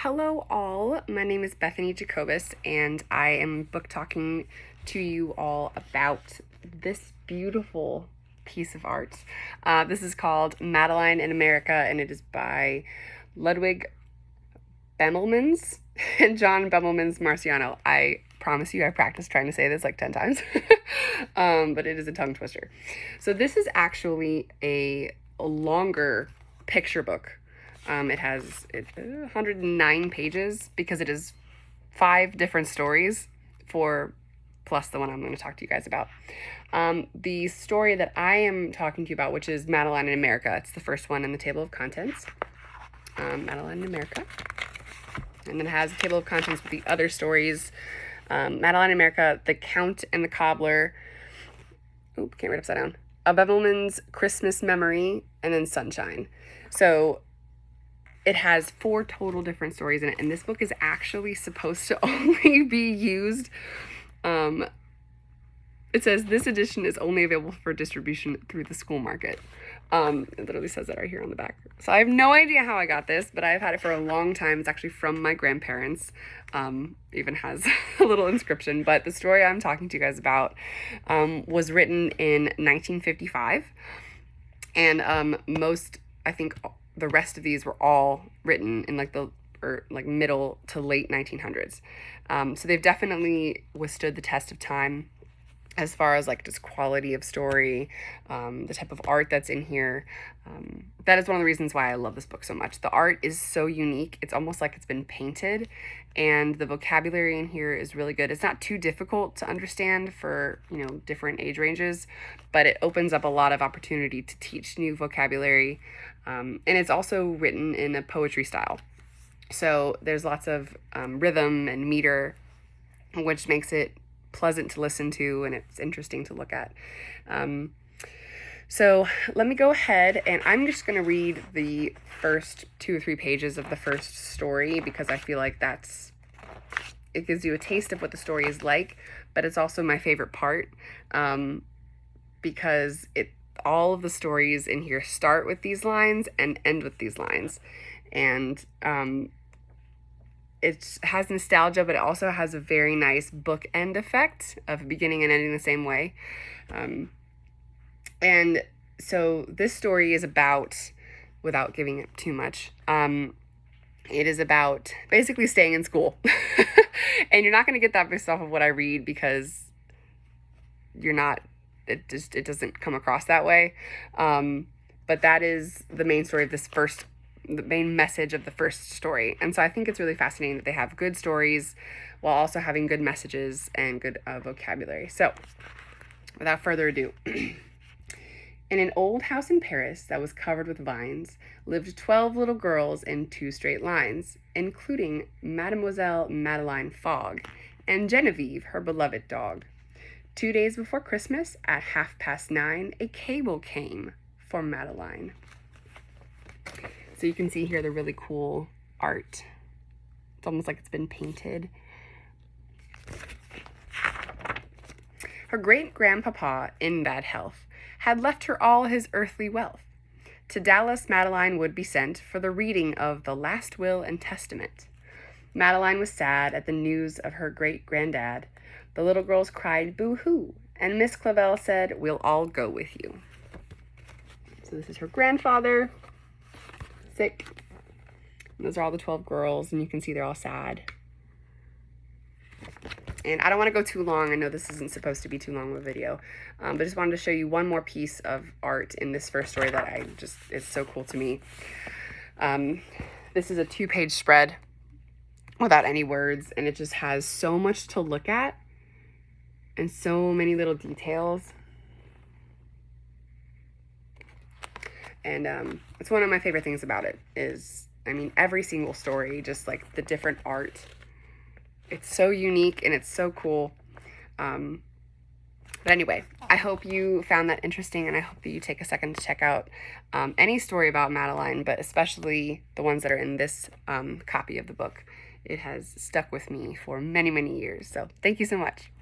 Hello all, my name is Bethany Jacobus and I am book talking to you all about this beautiful piece of art. This is called Madeline in America and it is by Ludwig Bemelmans and John Bemelmans Marciano. I promise you I practiced trying to say this like 10 times, but it is a tongue twister. So this is actually a longer picture book. It has 109 pages because it is 5 different stories plus the one I'm going to talk to you guys about. The story that I am talking to you about, which is Madeline in America, it's the first one in the table of contents. Madeline in America. And then it has a table of contents with the other stories. Madeline in America, The Count and the Cobbler. Oop, can't read upside down. A Bemelmans Christmas Memory, and then Sunshine. So it has 4 total different stories in it, and this book is actually supposed to only be used. It says this edition is only available for distribution through the school market. It literally says that right here on the back. So I have no idea how I got this, but I've had it for a long time. It's actually from my grandparents. Even has a little inscription. But the story I'm talking to you guys about was written in 1955, and I think the rest of these were all written in middle to late 1900s. So they've definitely withstood the test of time as far as just quality of story, the type of art that's in here. That is one of the reasons why I love this book so much. The art is so unique. It's almost like it's been painted, and the vocabulary in here is really good. It's not too difficult to understand for, different age ranges, but it opens up a lot of opportunity to teach new vocabulary. And it's also written in a poetry style. So there's lots of rhythm and meter, which makes it pleasant to listen to, and it's interesting to look at. So let me go ahead, and I'm just going to read the first 2 or 3 pages of the first story because I feel like it gives you a taste of what the story is like, but it's also my favorite part because all of the stories in here start with these lines and end with these lines. And it has nostalgia, but it also has a very nice bookend effect of beginning and ending the same way. And so this story is about, without giving it too much, it is about basically staying in school. And you're not going to get that based off of what I read because it doesn't come across that way. But that is the main story of the main message of the first story. And so I think it's really fascinating that they have good stories while also having good messages and good vocabulary. So without further ado, in an old house in Paris that was covered with vines lived 12 little girls in 2 straight lines, including Mademoiselle Madeline Fogg and Genevieve, her beloved dog. 2 days before Christmas, at 9:30, a cable came for Madeline. So you can see here the really cool art. It's almost like it's been painted. Her great-grandpapa, in bad health, had left her all his earthly wealth. To Dallas Madeline would be sent for the reading of the last will and testament. Madeline was sad at the news of her great-granddad. The little girls cried boo-hoo, and Miss Clavel said, "We'll all go with you." So this is her grandfather, sick. And those are all the 12 girls, and you can see they're all sad. And I don't want to go too long. I know this isn't supposed to be too long of a video, but just wanted to show you one more piece of art in this first story that is so cool to me. This is a 2-page spread without any words, and it just has so much to look at and so many little details. And it's one of my favorite things about it is, every single story, just the different art. It's so unique and it's so cool. But anyway, I hope you found that interesting, and I hope that you take a second to check out any story about Madeline, but especially the ones that are in this copy of the book. It has stuck with me for many, many years. So thank you so much.